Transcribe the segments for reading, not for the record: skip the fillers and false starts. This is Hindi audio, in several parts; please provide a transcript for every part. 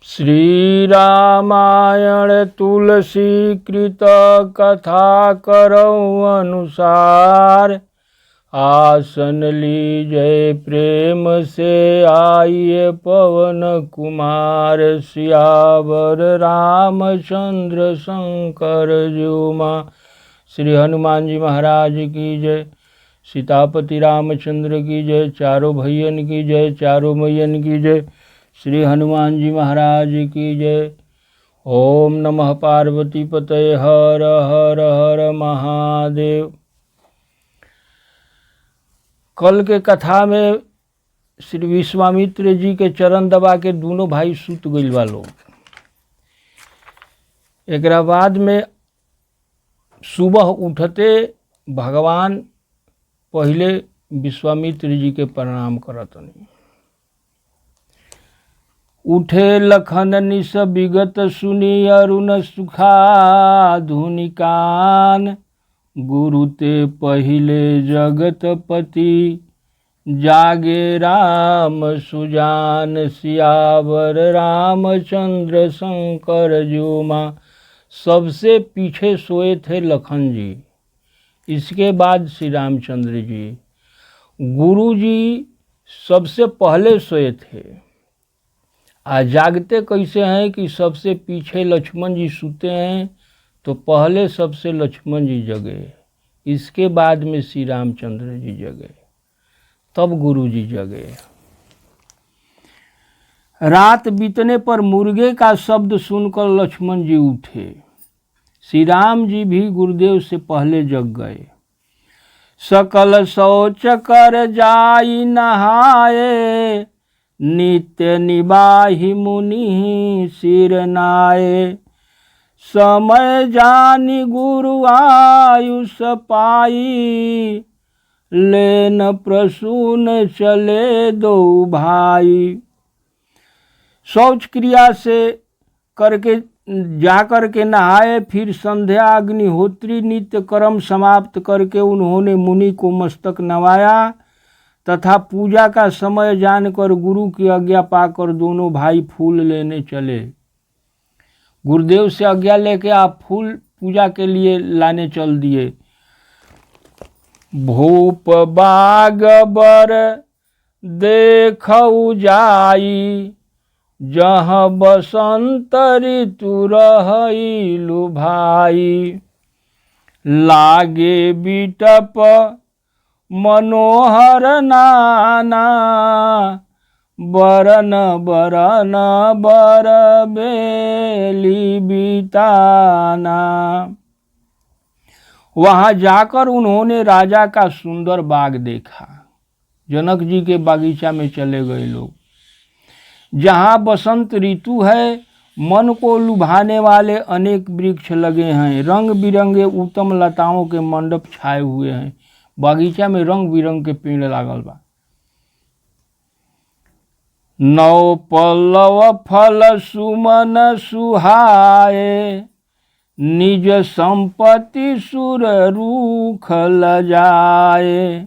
श्री रामायण तुलसी कृत कथा करौ अनुसार। आसन लीजै प्रेम से आइए पवन कुमार। सियावर रामचंद्र शंकर जुमा। श्री हनुमान जी महाराज की जय। सीतापति रामचंद्र की जय। चारों भैयन की जय। चारों मैयन की जय। श्री हनुमान जी महाराज की जय। ओम नमः पार्वती पतये हर हर हर महादेव। कल के कथा में श्री विश्वामित्र जी के चरण दबा के दोनों भाई सुत गइल बा लोग। एकरा बाद में सुबह उठते भगवान पहले विश्वामित्र जी के प्रणाम करतनी। उठे लखन निस विगत सुनी अरुण सुखा धुनि कान। गुरु ते पहिले जगतपति जागे राम सुजान। सियावर रामचंद्र शंकर जुमा। सबसे पीछे सोए थे लखन जी, इसके बाद श्री रामचंद्र जी। गुरु जी सबसे पहले सोए थे। जागते कैसे हैं कि सबसे पीछे लक्ष्मण जी सोते हैं, तो पहले सबसे लक्ष्मण जी जगे, इसके बाद में श्री रामचंद्र जी जगे, तब गुरु जी जगे। रात बीतने पर मुर्गे का शब्द सुनकर लक्ष्मण जी उठे। श्री राम जी भी गुरुदेव से पहले जग गए। सकल शौच कर जाई नहाए। नित्य निबाहि मुनि सिर नाये। समय जानी गुरु आयुष पाई। लेन प्रसून चले दो भाई। शौच क्रिया से करके जाकर के नहाए, फिर संध्या अग्निहोत्री नित्य कर्म समाप्त करके उन्होंने मुनि को मस्तक नवाया तथा पूजा का समय जानकर गुरु की आज्ञा पाकर दोनों भाई फूल लेने चले। गुरुदेव से आज्ञा लेके आप फूल पूजा के लिए लाने चल दिए। भूप बाग बर देखऊ जाई। जहाँ बसंत ऋतु रहई लुभाई। लागे बिटप मनोहर नाना। बरन बरन बर बेली बिताना। वहाँ जाकर उन्होंने राजा का सुंदर बाग देखा। जनक जी के बागीचा में चले गए लोग। जहाँ बसंत ऋतु है, मन को लुभाने वाले अनेक वृक्ष लगे हैं। रंग बिरंगे उत्तम लताओं के मंडप छाए हुए हैं। बागीचा में रंग बिरंग के पेड़ लागल बा। नौ पल्लव फल सुमन सुहाए। निज संपत्ति सुर रूख लजाए।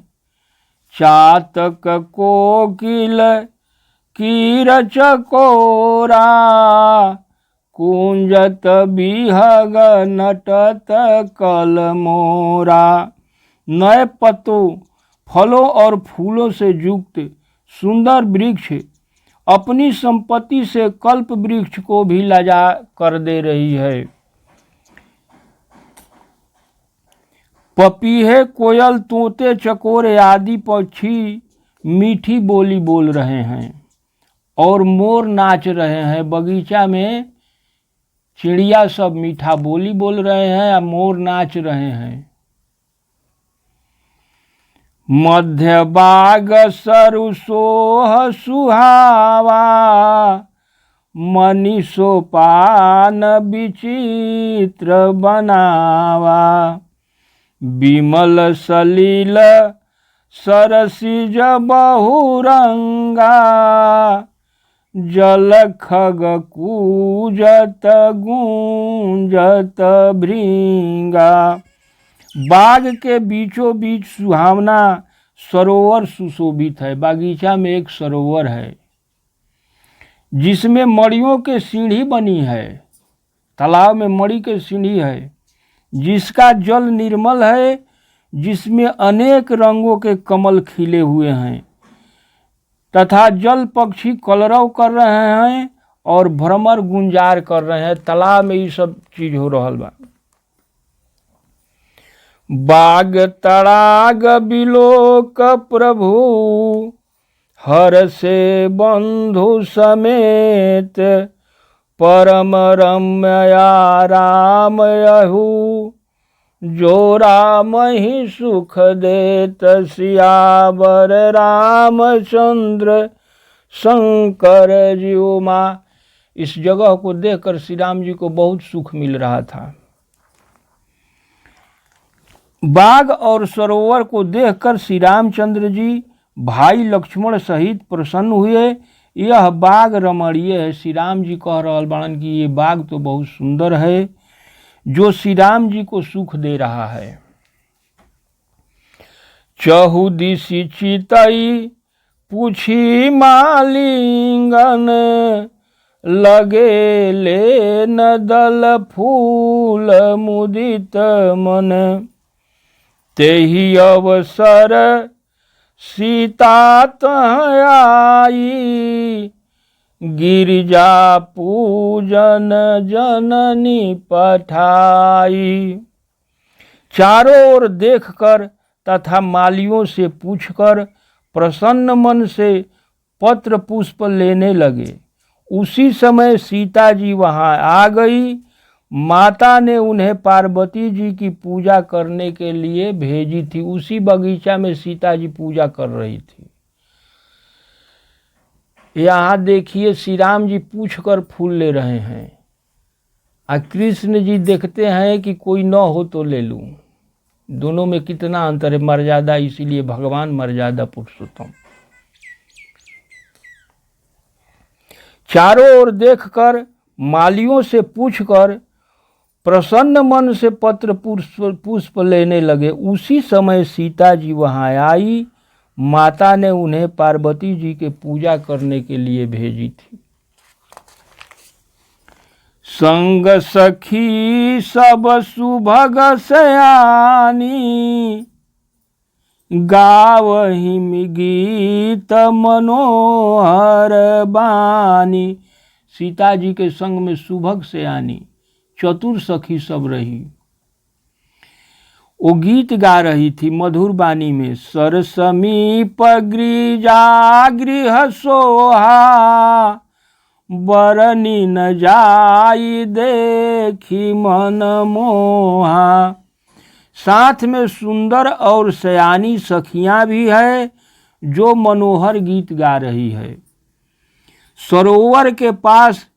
चातक कोकिल कीर चकोरा। कुंजत बिहग नटत कलमोरा। नए पत्तों, फलों और फूलों से युक्त सुंदर वृक्ष अपनी संपत्ति से कल्प वृक्ष को भी लजा कर दे रही है। पपीहे, कोयल, तोते, चकोरे आदि पक्षी मीठी बोली बोल रहे हैं और मोर नाच रहे हैं। बगीचा में चिड़िया सब मीठा बोली बोल रहे हैं और मोर नाच रहे हैं। मध्य बाग सरु सोह सुहावा। मनी सोपान विचित्र बनावा। विमल सलील सरसिज बहुरंगा। जल खग कूजत गूंजत भृंगा। बाग के बीचों बीच सुहावना सरोवर सुशोभित है। बागीचा में एक सरोवर है। जिसमें मड़ियों के सीढ़ी बनी है, तालाब में मड़ि के सीढ़ी है, जिसका जल निर्मल है, जिसमें अनेक रंगों के कमल खिले हुए हैं, तथा जल पक्षी कलरव कर रहे हैं और भ्रमर गुंजार कर रहे हैं। तालाब में ये सब चीज हो रहा बा। बाग तड़ाग बिलोक प्रभु, हर से बंधु समेत, परम रम्या राम यहू, जो राम ही सुख देत, सियावर रामचंद्र शंकर जीव माँ। इस जगह को देखकर श्री राम जी को बहुत सुख मिल रहा था। बाग और सरोवर को देखकर श्री रामचंद्र जी भाई लक्ष्मण सहित प्रसन्न हुए। यह बाग रमणीय है। श्री राम जी कह रहल बाड़न कि ये बाग तो बहुत सुंदर है, जो श्री राम जी को सुख दे रहा है। चहुदिशि चितई पूछी मालिंगन, लगे लेन दल फूल मुदित मन, तेहि अवसर सीता तह आई, गिरिजा पूजन जननी पठाई। चारों ओर देखकर तथा मालियों से पूछकर प्रसन्न मन से पत्र पुष्प लेने लगे। उसी समय सीता जी वहां आ गई। माता ने उन्हें पार्वती जी की पूजा करने के लिए भेजी थी। उसी बगीचा में सीता जी पूजा कर रही थी। यहाँ देखिए श्री राम जी पूछ कर फूल ले रहे हैं और कृष्ण जी देखते हैं कि कोई न हो तो ले लूं। दोनों में कितना अंतर है, मर्यादा। इसीलिए भगवान मर्यादा पुरुषोत्तम। चारों ओर देखकर मालियों से पूछकर प्रसन्न मन से पत्र पुष्प लेने लगे। उसी समय सीता जी वहां आई। माता ने उन्हें पार्वती जी के पूजा करने के लिए भेजी थी। संग सखी सब सुभग सयानी, गावहि गीत मनोहर बानी। सीता जी के संग में सुभग सयानी चतुर सखी सब रही। वो गीत गा रही थी मधुर बानी में। सर समीप गिरिजा गृह सोहा, बरनी न जाई देखी मन मोहा। साथ में सुंदर और सयानी सखियां भी है जो मनोहर गीत गा रही है। सरोवर के पास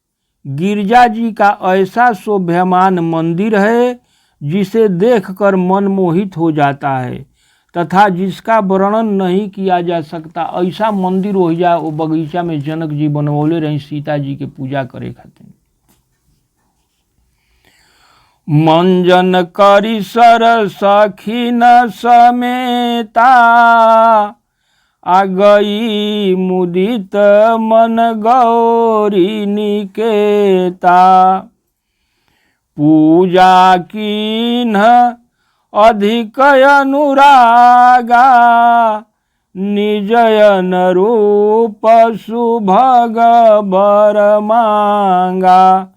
गिरजा जी का ऐसा शोभ्यमान मंदिर है जिसे देखकर मन मोहित हो जाता है तथा जिसका वर्णन नहीं किया जा सकता। ऐसा मंदिर हो जाए वो बगीचा में जनक जी बनवले रही सीता जी के पूजा करे खातिर। मंजन करी सर सखी न समेता, आ गई मुदित मन गौरी निकेता। पूजा कीन्ह अधिक अनुरागा, निजयन रूप सुभग बर मांगा।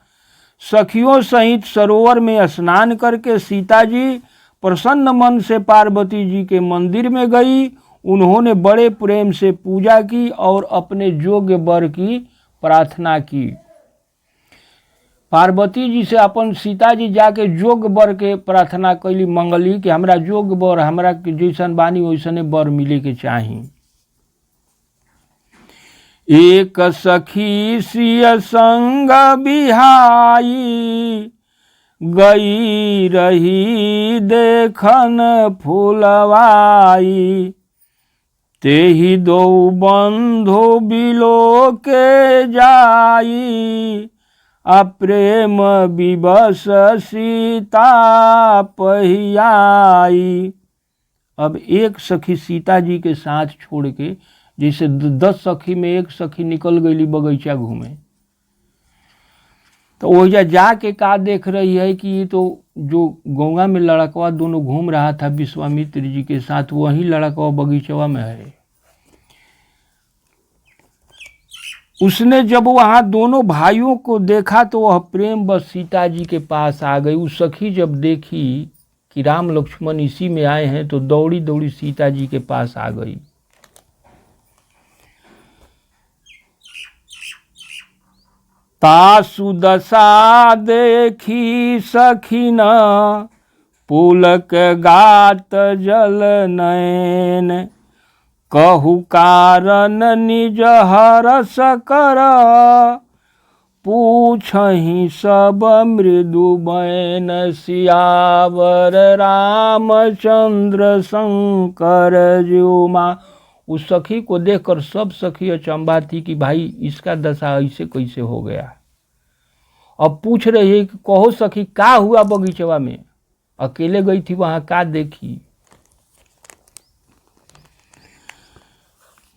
सखियों सहित सरोवर में स्नान करके सीता जी प्रसन्न मन से पार्वती जी के मंदिर में गई। उन्होंने बड़े प्रेम से पूजा की और अपने योग्य वर की प्रार्थना की। पार्वती जी से अपन सीता जी जाके योग्य वर के प्रार्थना कैली, मंगली कि हमरा योग्य वर, हमरा जैसन बानी वैसने वर मिले के चाही। एक सखी सिय संग बिहाई, गई रही देखन फुलवाई। तेहि दो बंधु बिलो के जाई, अप्रेम विवश सीता पहियाई। अब एक सखी सीता जी के साथ छोड़ के, जैसे 10 सखी में एक सखी निकल गई बगीचा घूमे, तो ओहिजा जाके का देख रही है कि ये तो जो गंगा में लड़कवा दोनों घूम रहा था विश्वामित्र जी के साथ, वही लड़कवा बगीचवा में है। उसने जब वहाँ दोनों भाइयों को देखा तो वह प्रेम बस सीता जी के पास आ गई। उस सखी जब देखी कि राम लक्ष्मण इसी में आए हैं तो दौड़ी दौड़ी सीता जी के पास आ गई। तासु दशा देखी सखिन पुलक गात जल नयन, कहु कारण निज हरस कर, पूछहि सब मृदु बैन, सियावर रामचंद्र शंकर ज्योमा। उस सखी को देखकर सब सखी अचंभा थी कि भाई इसका दशा ऐसे कैसे हो गया। अब पूछ रही है कि कहो सखी का हुआ बगीचवा में, अकेले गई थी वहां, का देखी।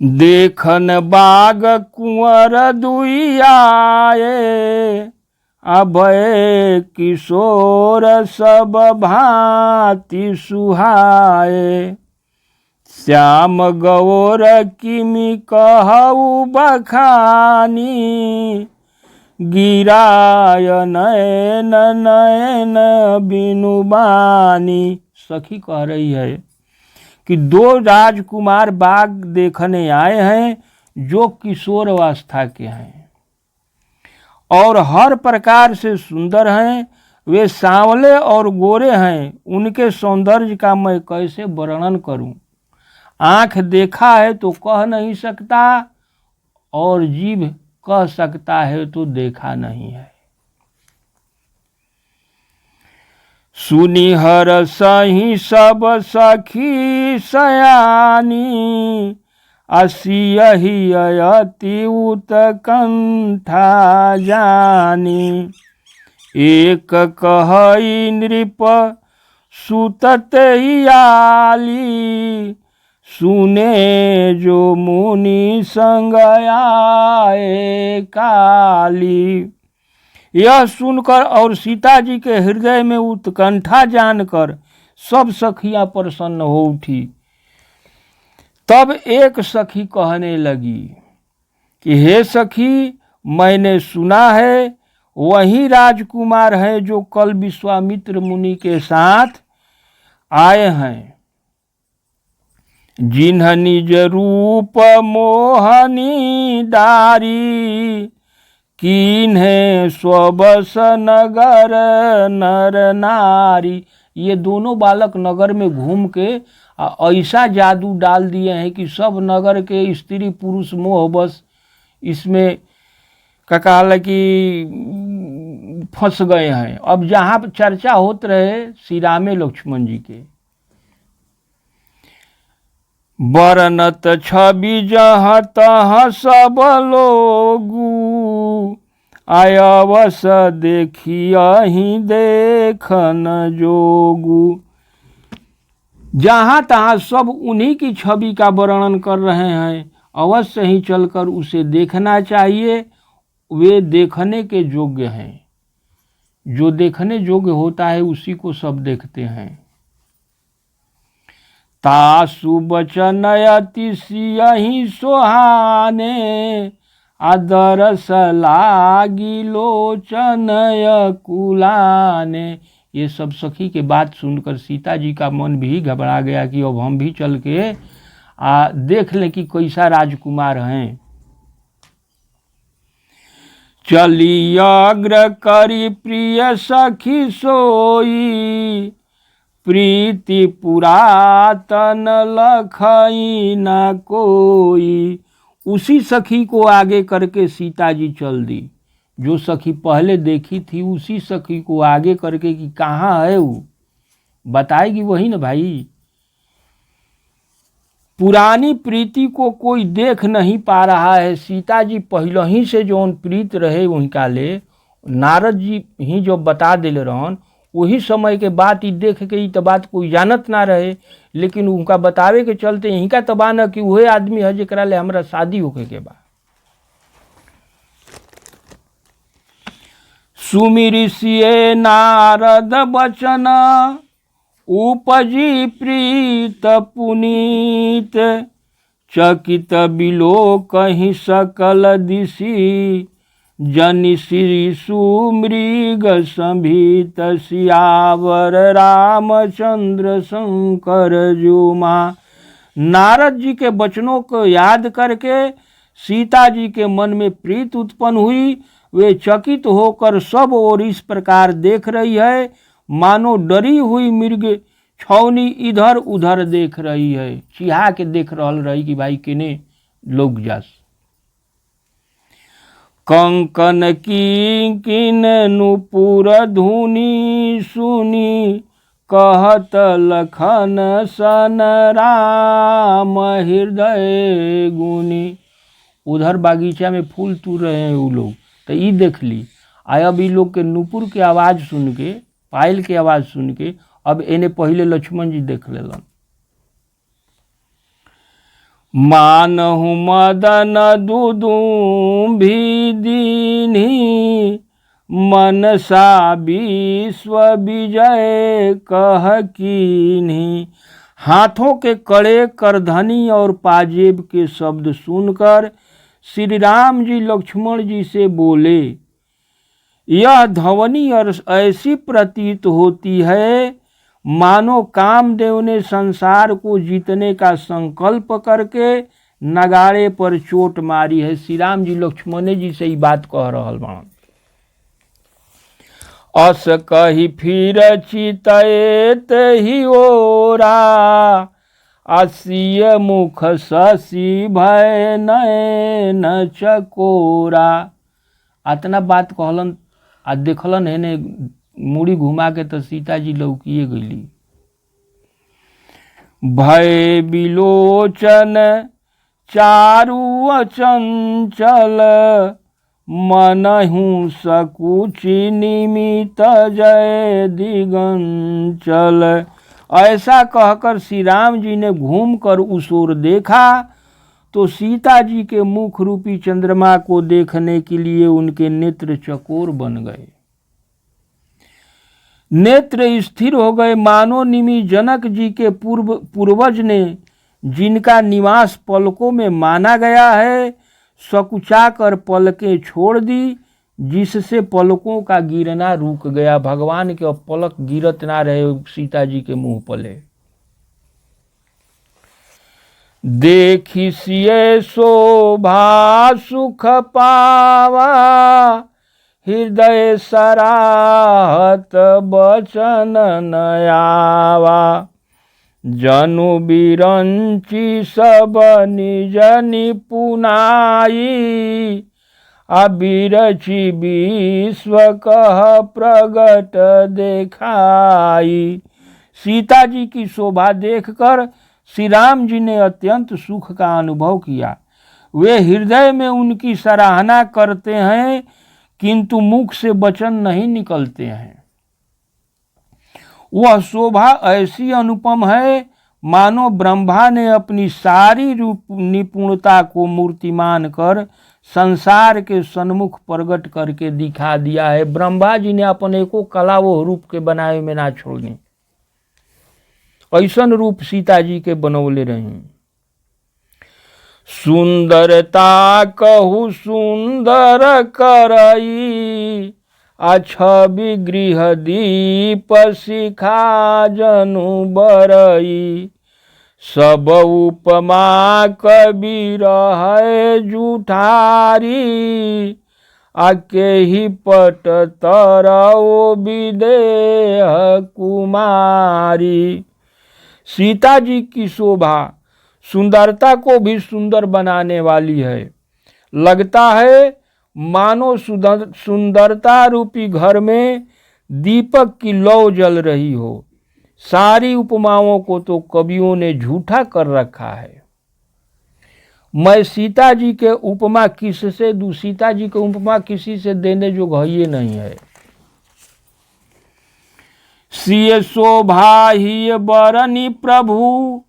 देखन बाग कुंवर दुई आए, अभय किशोर सब भांति सुहाए, श्याम गौर किमि कहु बखानी, गिराय नयन नयन बिनु बानी। सखी कह रही है कि दो राजकुमार बाग देखने आए हैं जो किशोर अवस्था के हैं और हर प्रकार से सुंदर हैं। वे सांवले और गोरे हैं, उनके सौंदर्य का मैं कैसे वर्णन करूं। आँख देखा है तो कह नहीं सकता और जीभ कह सकता है तो देखा नहीं है। सुनि हरसहि सब सखी सयानी, असियहि अति उत्कंठा जानी, एक कहई नृप सुतत आली, सुने जो मुनि संग आए काली। यह सुनकर और सीता जी के हृदय में उत्कंठा जानकर सब सखियां प्रसन्न हो उठी। तब एक सखी कहने लगी कि हे सखी, मैंने सुना है वही राजकुमार है जो कल विश्वामित्र मुनि के साथ आए हैं, जिन्ह निज रूप मोहनी दारी, कीन्हे स्वबस नगर नर नारी। ये दोनों बालक नगर में घूम के ऐसा जादू डाल दिए हैं कि सब नगर के स्त्री पुरुष मोह बस इसमें ककाल की फंस गए हैं। अब जहाँ चर्चा होत रहे श्री रामे लक्ष्मण जी के, बरनत छवि जहाँ तहाँ सब लोगू, आयवस देखियहि देखन जोगू। जहाँ तहाँ सब उन्हीं की छवि का वर्णन कर रहे हैं, अवश्य ही चलकर उसे देखना चाहिए। वे देखने के योग्य हैं, जो देखने योग्य होता है उसी को सब देखते हैं। तासु बचन अति सियहि सोहाने, आदरस लागी लोचन कुलाने। ये सब सखी के बात सुनकर सीता जी का मन भी घबरा गया कि अब हम भी चल के देख लें कि कैसा राजकुमार हैं। चली अग्र करी प्रिय सखी सोई, प्रीति पुरातन लखई न कोई। उसी सखी को आगे करके सीता जी चल दी। जो सखी पहले देखी थी उसी सखी को आगे करके कि कहाँ है वो बताएगी वही ना भाई। पुरानी प्रीति को कोई देख नहीं पा रहा है। सीता जी पहले ही से जो प्रीत रहे वहीं काले नारद जी ही जो बता दिले रहन, वही समय के बात ही देख के ही तो बात कोई जानत ना रहे, लेकिन उनका बतावे के चलते यहीं का तबा न कि वही आदमी है जरा ले हमारा शादी होके के बाद। सुमिरि सिए नारद बचन, उपजी प्रीत पुनीत। चकित बिलोकहि सकल दिशि, जनि श्री सुमृग संभीत। सियावर रामचंद्र शंकर जुमा। नारद जी के वचनों को याद करके सीता जी के मन में प्रीत उत्पन्न हुई। वे चकित होकर सब ओर इस प्रकार देख रही है, मानो डरी हुई मृग छौनी इधर उधर देख रही है, चिहा के देख रहल रही कि भाई किने लोग जास। कंकन की किन नुपुर धुनी सुनी, कहत लखन सन राम हृदय गुनी। उधर बागीचा में फूल तोड़ रहे हैं वो लोग, तो ये देख ली। अब ये लोग के नुपुर के आवाज़ सुन के, पायल के आवाज़ सुन के, अब इन्हें पहले लक्ष्मण जी देख लेलन। मानहु मदन दुदुम्भी दीन्ही, मनसा विश्व विजय कह कीन्ही। हाथों के कड़े करधनी और पाजेब के शब्द सुनकर श्री राम जी लक्ष्मण जी से बोले, यह ध्वनि ऐसी प्रतीत होती है मानो कामदेव ने संसार को जीतने का संकल्प करके नगाड़े पर चोट मारी है। श्री राम जी लक्ष्मण जी से ही बात कह रहल बाण। अस कही फिर चितएत ही ओरा, आसिय मुख शशि भय नयन चकोरा। अतना बात कहलन आ देखलन है मुड़ी घुमा के तो सीता जी लौकिए गईली। भय बिलोचन चारु अचंचल, मनहु सकुचि निमित जय दिगंचल। ऐसा कहकर श्री राम जी ने घूमकर उस ओर देखा तो सीता जी के मुख रूपी चंद्रमा को देखने के लिए उनके नेत्र चकोर बन गए, नेत्र स्थिर हो गए, मानो निमि जनक जी के पूर्वज ने जिनका निवास पलकों में माना गया है, सकुचा कर पलकें छोड़ दी, जिससे पलकों का गिरना रुक गया। भगवान के अब पलक गिरत ना रहे सीता जी के मुंह पले। देखी सिए शोभा सुख पावा, हृदय सराहत बचन नयावा। जनु बिरंची सब निज निपुनाई, अबिरचि विश्व कह प्रगट देखाई। सीता जी की शोभा देखकर श्री राम जी ने अत्यंत सुख का अनुभव किया। वे हृदय में उनकी सराहना करते हैं, किंतु मुख से वचन नहीं निकलते हैं। वह शोभा ऐसी अनुपम है मानो ब्रह्मा ने अपनी सारी रूप निपुणता को मूर्तिमान कर संसार के सन्मुख प्रकट करके दिखा दिया है। ब्रह्मा जी ने अपने को कला वो रूप के बनाए में ना छोड़नी, ऐसन रूप सीता जी के बनौले रही। सुंदरता कहु सुंदर करई, छवि गृह दीप शिखा जनु बरई। सब उपमा कबीर है जुठारी, आके ही पट तरओ विदेह कुमारी। सीता जी की शोभा सुंदरता को भी सुंदर बनाने वाली है। लगता है मानो सुंदरता रूपी घर में दीपक की लौ जल रही हो। सारी उपमाओं को तो कवियों ने झूठा कर रखा है। मैं सीता जी के उपमा किससे दूं? सीता जी के उपमा किसी से देने जो घये नहीं है। सिय शोभा ही बरनी प्रभु,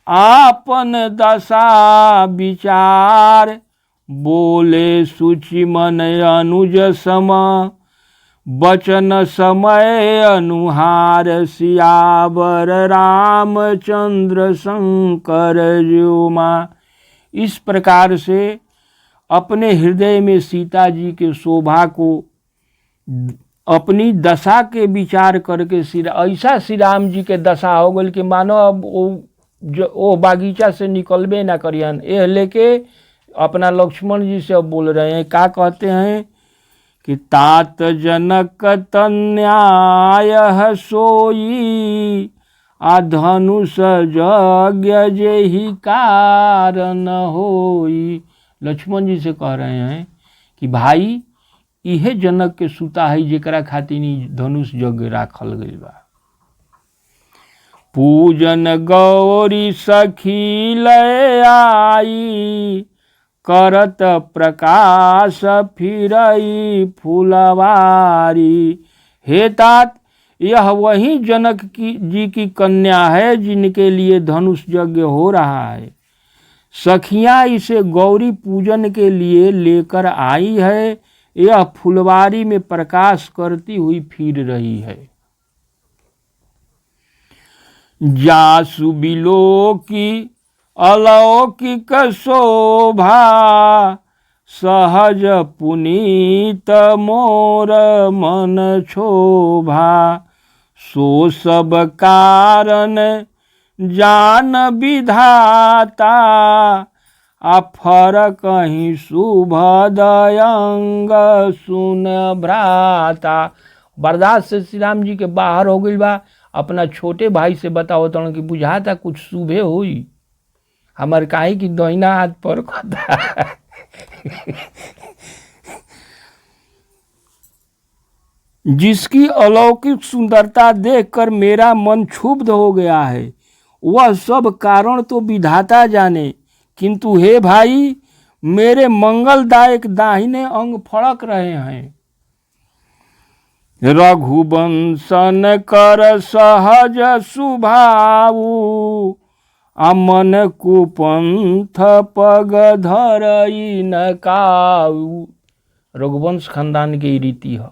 आपन दशा विचार। बोले सुचि मन अनुज सम, बचन समय अनुहार सियावर रामचंद्र शंकर ज्योमा। इस प्रकार से अपने हृदय में सीता जी के शोभा को अपनी दशा के विचार करके ऐसा श्री राम जी के दशा हो गई कि मानो अब वो बागीचा से निकलबे ना करियन। ये लेके अपना लक्ष्मण जी से अब बोल रहे हैं, क्या कहते हैं कि तात जनक तन्याय सोई आ धनुष यज्ञ जेहि कारण होई। लक्ष्मण जी से कह रहे हैं कि भाई इहे जनक के सुता है जेकरा खातिर धनुष यज्ञ राखल गइल बा। पूजन गौरी सखी लय आई करत प्रकाश फिरई फुलवारी। हे तात, यह वही जनक जी की कन्या है जिनके लिए धनुष यज्ञ हो रहा है। सखियां इसे गौरी पूजन के लिए लेकर आई है। यह फुलवारी में प्रकाश करती हुई फिर रही है। जासु बिलोकी अलौकिक शोभा सहज पुनीत मोर मन क्षोभा। सो सब कारण जान विधाता अफर कहीं शुभ दयंग सुन भ्राता। बर्दाश्त से श्री राम जी के बाहर हो गई बा। अपना छोटे भाई से बताओ तो कि बुझाता कुछ शुभे होई, हमार काहे की दहिना हाथ पर खाता। जिसकी अलौकिक सुंदरता देखकर मेरा मन क्षुब्ध हो गया है, वह सब कारण तो विधाता जाने, किंतु हे भाई मेरे मंगलदायक दाहिने अंग फड़क रहे हैं। रघुवंशन कर सहज सुभाऊ अमन कुपंथ पग धरई न काऊ। रघुवंश खानदान के रीति है।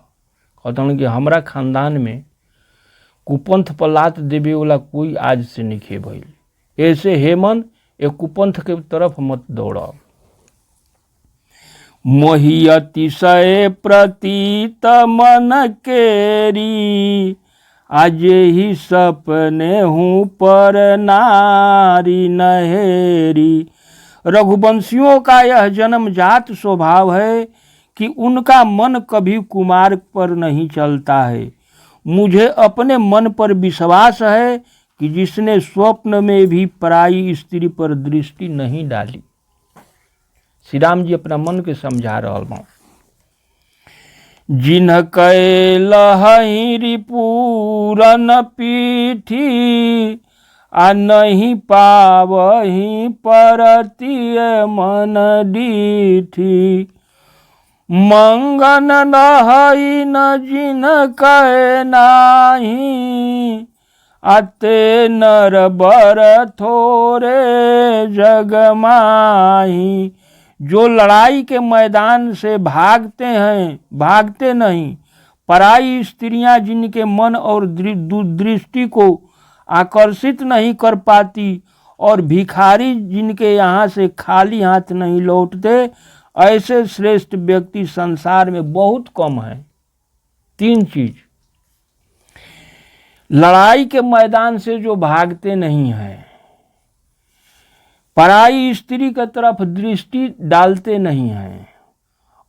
कहते कि हमरा खानदान में कुपंथ पर लात देवे वाला कोई आज से नहीं भइल। ऐसे हेमन एक कुपंथ के तरफ मत दौड़ा। मोहि अतिशय प्रतीत मन केरी आज ही सपने हूँ पर नारी नहेरी। रघुवंशियों का यह जन्मजात स्वभाव है कि उनका मन कभी कुमार पर नहीं चलता है। मुझे अपने मन पर विश्वास है कि जिसने स्वप्न में भी पराई स्त्री पर दृष्टि नहीं डाली। श्री राम जी अपना मन के समझा रहल बा। जिन्ह कैलहि रिपूरन पीठी आ नहीं पावहि परतिय मन डीठी। मंगन नहई न जिन कह नाही अते नर बर थोरे जग माही। जो लड़ाई के मैदान से भागते हैं, भागते नहीं, पराई स्त्रियां जिनके मन और दृष्टि को आकर्षित नहीं कर पाती और भिखारी जिनके यहाँ से खाली हाथ नहीं लौटते, ऐसे श्रेष्ठ व्यक्ति संसार में बहुत कम हैं। तीन चीज, लड़ाई के मैदान से जो भागते नहीं हैं, पराई स्त्री की तरफ दृष्टि डालते नहीं हैं,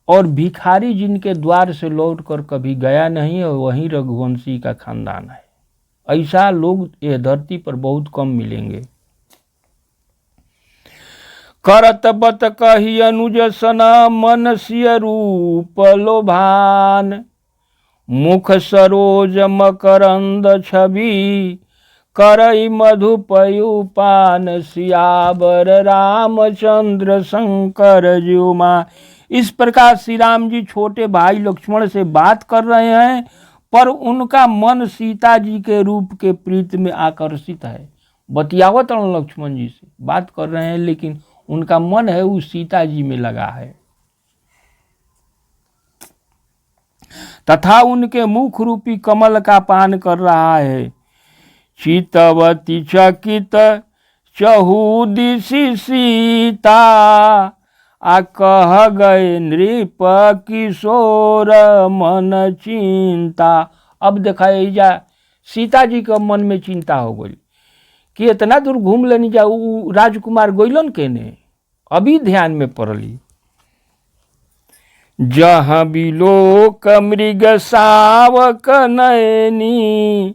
और भिखारी जिनके द्वार से लौटकर कभी गया नहीं है, वही रघुवंशी का खानदान है। ऐसा लोग यह धरती पर बहुत कम मिलेंगे। करत बत कही अनुज सना मन सिय रूप लोभान। मुख सरोज मकरंद छवि करई मधुपयुपान। सियावर रामचंद्र शंकर ज्योमा। इस प्रकार श्री राम जी छोटे भाई लक्ष्मण से बात कर रहे हैं, पर उनका मन सीता जी के रूप के प्रीत में आकर्षित है। बतियावत लक्ष्मण जी से बात कर रहे हैं, लेकिन उनका मन है उस सीता जी में लगा है। तथा उनके मुख रूपी कमल का पान कर रहा है। चितवती चकित चहुदिशि सीता, आ कह गए नृप किशोर मन चिंता। अब देखा जा सीता जी के मन में चिंता हो गई कि इतना दूर घूम लेनी जा, राजकुमार गइलन केने, अभी ध्यान में पड़ली। जहाँ बिलोक मृग सावक नयनी,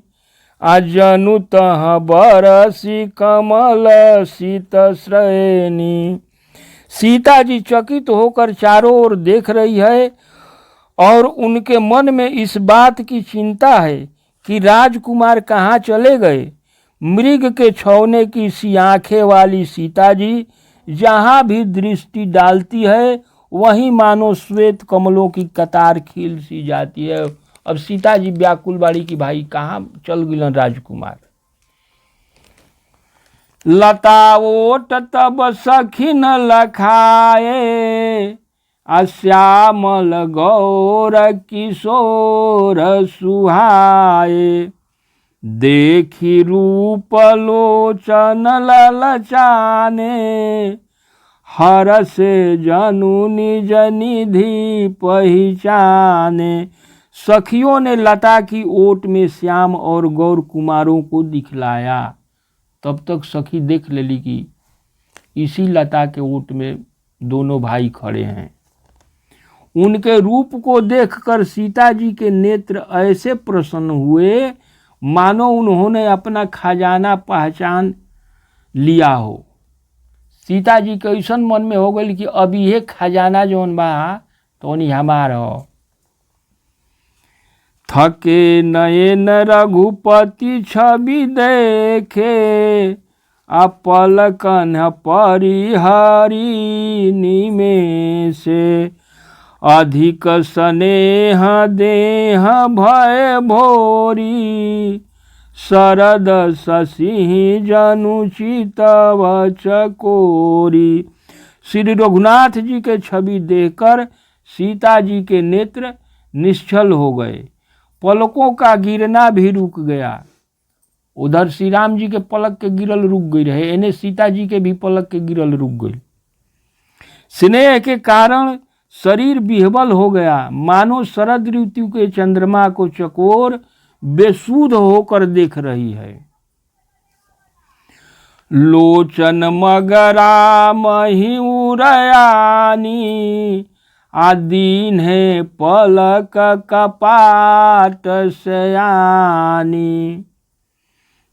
आ जनु तह बरसी कमल शीत श्रेणी। सीता जी चकित होकर चारों ओर देख रही है और उनके मन में इस बात की चिंता है कि राजकुमार कहाँ चले गए। मृग के छौने की सी आंखें वाली सीता जी जहाँ भी दृष्टि डालती है वहीं मानो श्वेत कमलों की कतार खिल सी जाती है। अब सीता जी व्याकुल बाड़ी की भाई कहाँ चल गिलन राजकुमार। लता ओट तब सखिन लखाए, श्यामल गौर किशोर सुहाए। देखी रूप लोचन ललचाने, हर से जनु निज निधि पहचाने। सखियों ने लता की ओट में श्याम और गौर कुमारों को दिखलाया। तब तक सखी देख लेली कि इसी लता के ओट में दोनों भाई खड़े हैं। उनके रूप को देखकर सीता जी के नेत्र ऐसे प्रसन्न हुए मानो उन्होंने अपना खजाना पहचान लिया हो। सीता जी के ऐसा मन में हो गई कि अब ये खजाना जौन बा तो हमार हो। थके नयन रघुपति छवि देखे, पलकन परिहरी निमेषे। अधिक स्नेह देह भय भोरी, शरद शशि जनु चितव चकोरी। श्री रघुनाथ जी के छवि देखकर सीता जी के नेत्र निश्चल हो गए, पलकों का गिरना भी रुक गया। उधर श्री राम जी के पलक के गिरल रुक गई रहे, इन्हें सीता जी के भी पलक के गिरल रुक गई। स्नेह के कारण शरीर विह्वल हो गया, मानो शरद ऋतु के चंद्रमा को चकोर बेसुध होकर देख रही है। लोचन मगरा मही उरयानी, आदीन है पलक कपाट सयानी।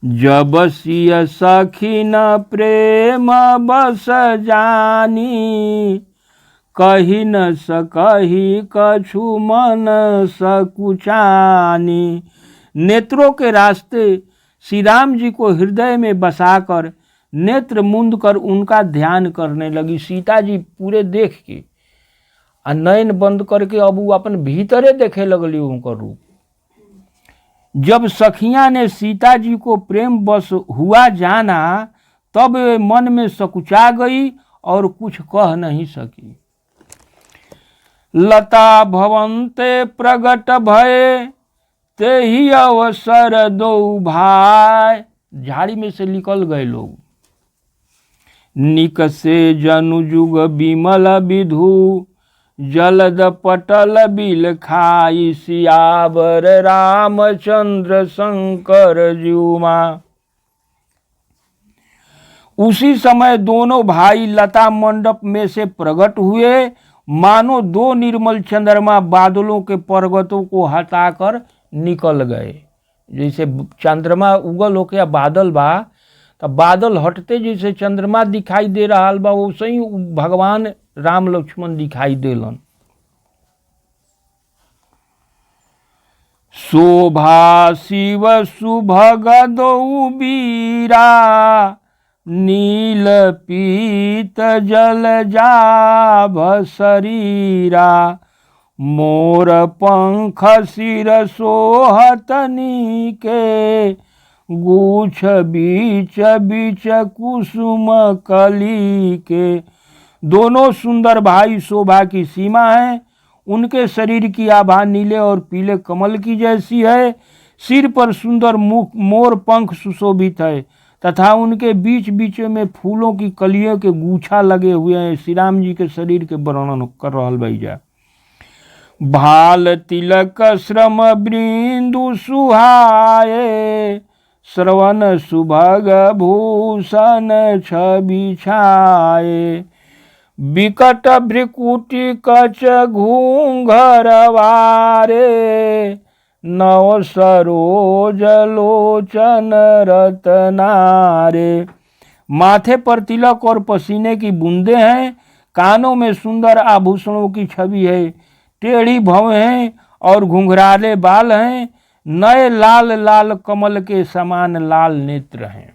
जब सिय सखिन प्रेम बस जानी, कही न सकही कछु मन सकुचानी। नेत्रों के रास्ते श्री राम जी को हृदय में बसाकर नेत्र मुंद कर उनका ध्यान करने लगी। सीता जी पूरे देख के नयन बंद करके अब वो अपन भीतरे देखे लगली उनका रूप। जब सखियां ने सीता जी को प्रेम बस हुआ जाना तब वे मन में सकुचा गई और कुछ कह नहीं सकी। लता भवंते प्रगट भय, ते ही अवसर दो भाई। झाड़ी में से निकल गए लोग। निक से जनु जुग विमल विधु, जलद पटल बिल खाई। सियावर रामचंद्र शंकर जुमा। उसी समय दोनों भाई लता मंडप में से प्रकट हुए, मानो दो निर्मल चंद्रमा बादलों के पर्वतों को हटाकर निकल गए। जैसे चंद्रमा उगल होके बादल बा तो बादल हटते जैसे चंद्रमा दिखाई दे रहा बा, वैसे ही भगवान राम लक्ष्मण दिखाई देलन। शोभा शिव सुभग दो बीरा, नील पीत जल जाभ शरीरा। मोर पंख सिर सोहतनी के, गुछ बीच बीच कुसुम कली के। दोनों सुंदर भाई शोभा की सीमा है। उनके शरीर की आभा नीले और पीले कमल की जैसी है। सिर पर सुंदर मुख मोर पंख सुशोभित है तथा उनके बीच बीच में फूलों की कलियों के गुच्छा लगे हुए हैं। श्री राम जी के शरीर के वर्णन कर रहल भैया। भाल तिलक श्रम बिंदु सुहाए, श्रवण सुभग भूषण छवि छाए। विकट भ्रिकुटी कच घूंघर वारे, नव सरोज लोचन रतनारे। माथे पर तिलक और पसीने की बूंदें हैं, कानों में सुंदर आभूषणों की छवि है, टेढ़ी भवें हैं और घुंघराले बाल हैं, नए लाल लाल कमल के समान लाल नेत्र हैं।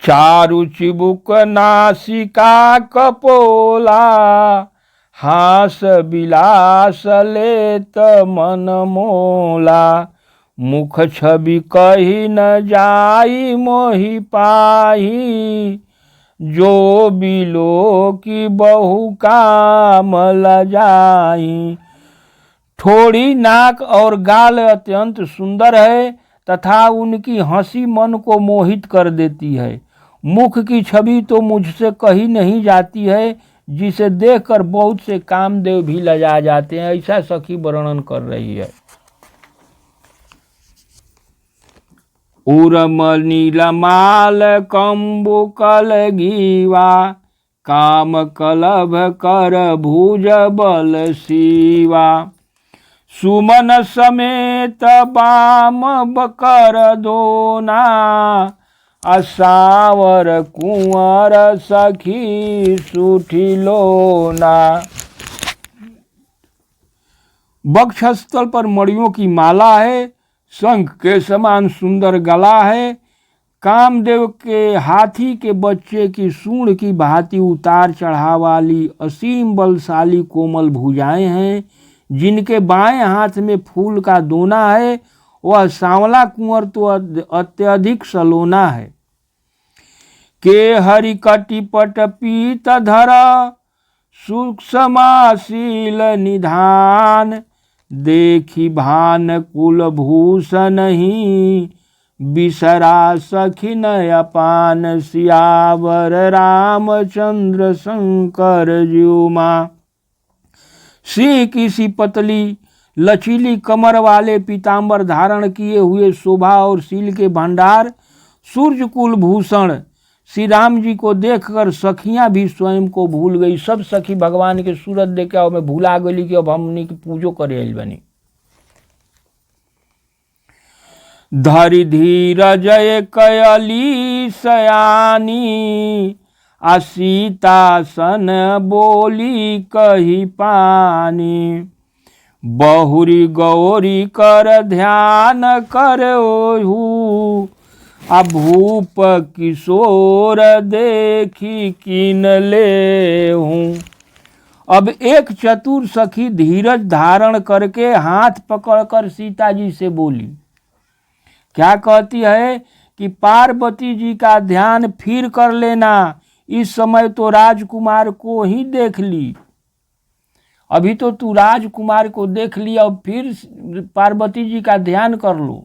चारु चिबुक नासिका कपोला, हास विलास लेत मन मोला। मुख छवि कही न जाई मोहि पाही, जो बिलो की बहु काम लजाई। ठोड़ी नाक और गाल अत्यंत सुंदर है तथा उनकी हंसी मन को मोहित कर देती है। मुख की छवि तो मुझसे कही नहीं जाती है, जिसे देखकर बहुत से कामदेव भी लजा जाते हैं। ऐसा सखी वर्णन कर रही है। उर्म नीलमाल कंबुकल गीवा, काम कलभ कर भुज बल सीवा। सुमन समेत बाम बकर दोना, असावर कुंवर सखी सुठिलोना। वक्षस्थल पर मणियों की माला है, शंख के समान सुंदर गला है। कामदेव के हाथी के बच्चे की सूंड की भांति उतार चढ़ाव वाली असीम बलशाली कोमल भुजाएं हैं। जिनके बाएं हाथ में फूल का दोना है, वह सांवला कुंवर तो अत्यधिक सलोना है। के हरि कटिपट पीत धर, सूक्ष्माशील निधान। देखी भान कुलभूषण ही, बिसरा सखिन अपान। सियावर रामचंद्र शंकर ज्युमा। सिंह की सी पतली लचीली कमर वाले पीताम्बर धारण किए हुए शोभा और शील के भंडार सूर्यकुल भूषण श्री राम जी को देखकर सखियां भी स्वयं को भूल गई। सब सखी भगवान के सूरत देखे और मैं भूला गई कि अब हमनी की पूजो करे आइल बनी। धरि धीरज कयली सयानी, आ सीता सन बोली कही पानी। बहुरी गौरी कर ध्यान करहु, आ भूप किशोर देखी कीन ले हूँ। अब एक चतुर सखी धीरज धारण करके हाथ पकड़कर सीता जी से बोली। क्या कहती है कि पार्वती जी का ध्यान फिर कर लेना, इस समय तो राजकुमार को ही देख ली। अभी तो तू राजकुमार को देख लिया, अब फिर पार्वती जी का ध्यान कर लो।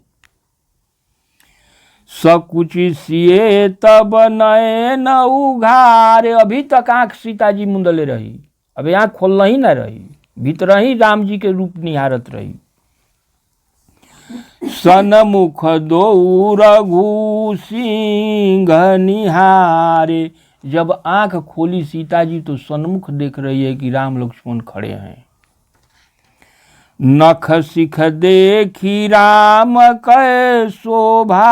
सकुचि सिए तब नयन उघारे, अभी तक आंख सीता जी मुंदले रही, अभी आंख खोलना ही न रही, भीतर ही राम जी के रूप निहारत रही। सनमुख दो रघु सिंह निहारे, जब आंख खोली सीता जी तो सन्मुख देख रही है कि राम लक्ष्मण खड़े हैं। नख सिख देखी राम कै शोभा,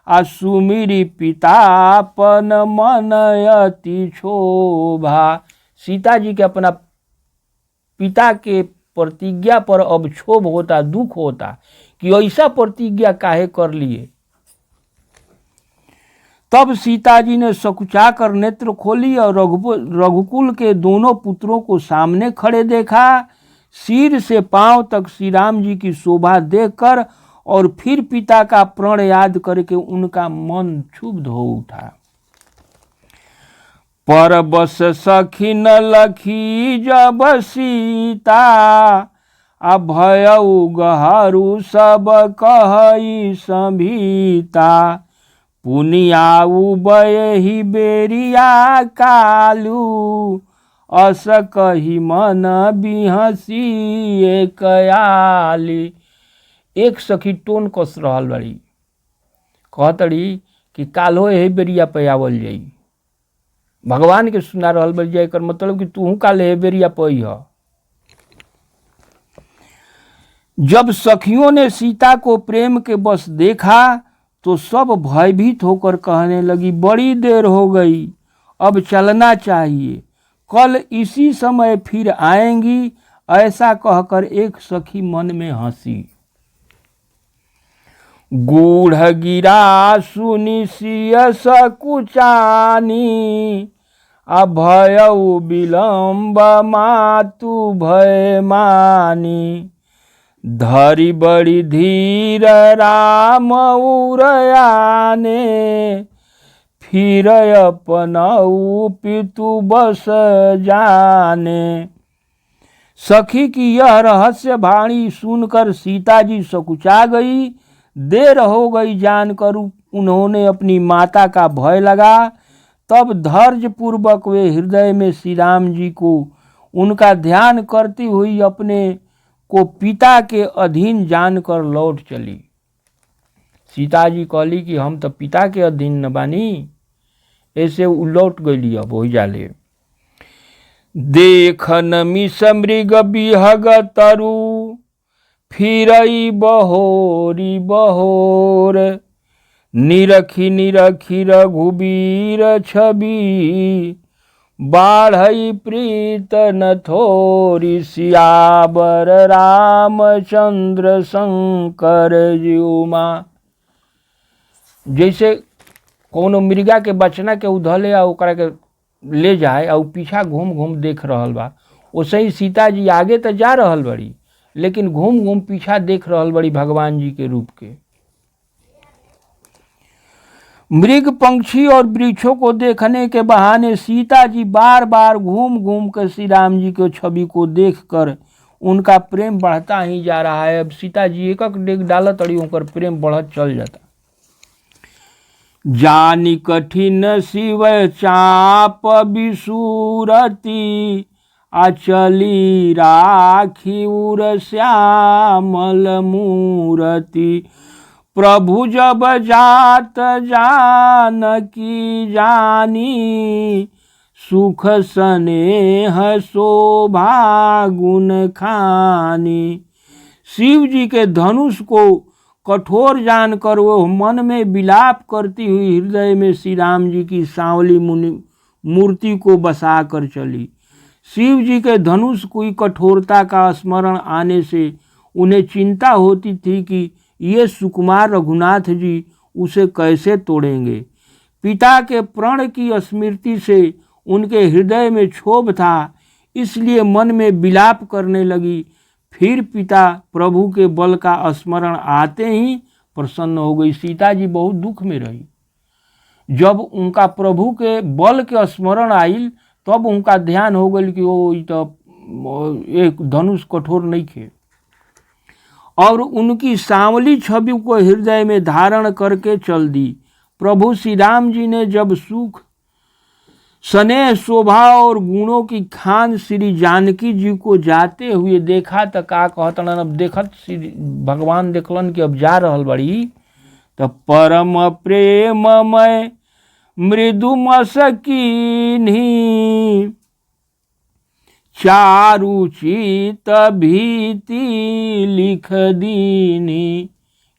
आ सुमिरी पितापन मन अति क्षोभा। सीता जी के अपना पिता के प्रतिज्ञा पर अब क्षोभ होता, दुख होता कि ऐसा प्रतिज्ञा काहे कर लिए। तब सीता जी ने सकुचा कर नेत्र खोली और रघुकुल के दोनों पुत्रों को सामने खड़े देखा। सिर से पांव तक श्री राम जी की शोभा देखकर और फिर पिता का प्रण याद करके उनका मन क्षुब्ध हो उठा। पर बस सखी न लखी जब सीता, आ भयउ गहरू सब कहई संभीता। पुनियाऊ बयहि बेरिया कालू, अस कही मन बिहसी एक आली। एक सखी टोन कस रहल बड़ी, कहतड़ी कि काल्हो यही बेरिया पे आवल जाई। भगवान के सुना रहल बड़ी जाए, एकर मतलब कि तू काल यही बेरिया पे ह। जब सखियों ने सीता को प्रेम के बस देखा तो सब भयभीत होकर कहने लगी, बड़ी देर हो गई, अब चलना चाहिए, कल इसी समय फिर आएंगी। ऐसा कहकर एक सखी मन में हंसी। गूढ़ गिरा सुनि सिय सकुचानी, अभयउ विलम्ब मातु भय मानी। धरि बड़ी धीर राम उरयाने, फिर अपनऊ पितु बस जाने। सखी की यह रहस्य वाणी सुनकर सीता जी सकुचा गई। देर हो गई जानकर उन्होंने अपनी माता का भय लगा। तब धैर्य पूर्वक वे हृदय में श्री राम जी को उनका ध्यान करती हुई अपने को पिता के अधीन जानकर लौट चली। सीता जी कहली कि हम तो पिता के अधीन न बानी, ऐसे लौट गई। अब हो जाले देखन मिस मृग बिहग तरु, फिरई बहोरी बहोर। निरखी निरखी रघुबीर छवि, बाढ़ई प्रीत न थोरी। सियावर रामचंद्र शंकर जीउमा। जैसे कोनो मृगा के बचना के उधले आ ओकरा के ले जाए और पीछा घूम घूम देख रहल बा, वैसे ही सीता जी आगे तो जा रहल बड़ी, लेकिन घूम घूम पीछा देख रहल बड़ी भगवान जी के रूप के। मृग पंक्षी और वृक्षों को देखने के बहाने सीता जी बार बार घूम घूम कर श्री राम जी के छवि को देखकर उनका प्रेम बढ़ता ही जा रहा है। अब सीता जी एक एक डेग डालत अड़ी होकर प्रेम बढ़त चल जाता। जानी कठिन शिव चाप विसूरती, अचली राखी उर श्यामल मूरति। प्रभु जब जात जानकी जानी, सुख स्नेह शोभा गुण खानी। शिव जी के धनुष को कठोर जानकर वो मन में विलाप करती हुई हृदय में श्री राम जी की सांवली मूर्ति को बसा कर चली। शिव जी के धनुष की कठोरता का स्मरण आने से उन्हें चिंता होती थी कि ये सुकुमार रघुनाथ जी उसे कैसे तोड़ेंगे। पिता के प्रण की स्मृति से उनके हृदय में क्षोभ था, इसलिए मन में विलाप करने लगी। फिर पिता प्रभु के बल का स्मरण आते ही प्रसन्न हो गई। सीता जी बहुत दुख में रही। जब उनका प्रभु के बल के स्मरण आइल तब उनका ध्यान हो गई कि वो एक धनुष कठोर नहीं थे, और उनकी सांवली छवि को हृदय में धारण करके चल दी। प्रभु श्री राम जी ने जब सुख स्नेह शोभा और गुणों की खान श्री जानकी जी को जाते हुए देखा तो का कहतन। अब देखत श्री भगवान देखलन कि अब जा रहल बड़ी, तो परम प्रेममय मृदु मसकीन्ही, चारु चित भीति लिख दीनी।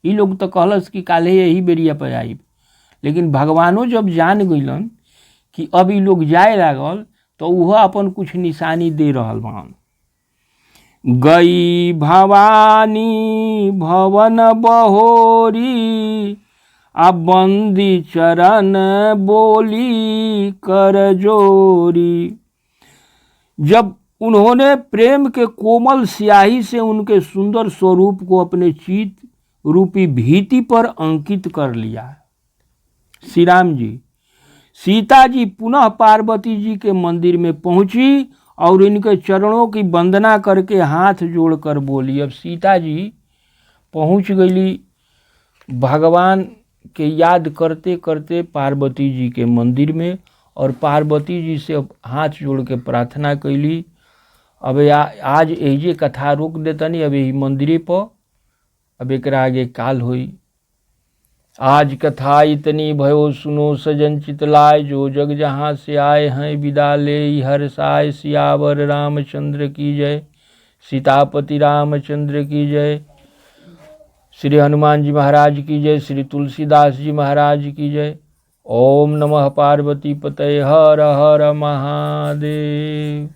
ये लोग तो कहलस कि काले यही बेरिया पर आई, लेकिन भगवानो जब जान गइलन कि अब ये लोग जाए लागल तो वह अपन कुछ निशानी दे रहल बन। गई भवानी भवन बहोरी, आ बंदी चरण बोली कर जोरी। जब उन्होंने प्रेम के कोमल स्याही से उनके सुंदर स्वरूप को अपने चित रूपी भीति पर अंकित कर लिया। श्री राम जी सीता जी पुनः पार्वती जी के मंदिर में पहुंची और इनके चरणों की वंदना करके हाथ जोड़कर बोली। अब सीता जी पहुंच गई भगवान के याद करते करते पार्वती जी के मंदिर में, और पार्वती जी से हाथ जोड़ के प्रार्थना कैली। अब आज एजे कथा रोक देतनी, अब यही मंदिरे पर अब एक आगे काल हुई। आज कथा इतनी भयो सुनो सजन चितलाय, जो जग जहाँ से आए हैं विदा ले हर साय। सियावर रामचंद्र की जय, सीतापति रामचंद्र की जय। श्री हनुमान जी महाराज की जय, श्री तुलसीदास जी महाराज की जय। ओम नमः पार्वती पतये, हर हर महादेव।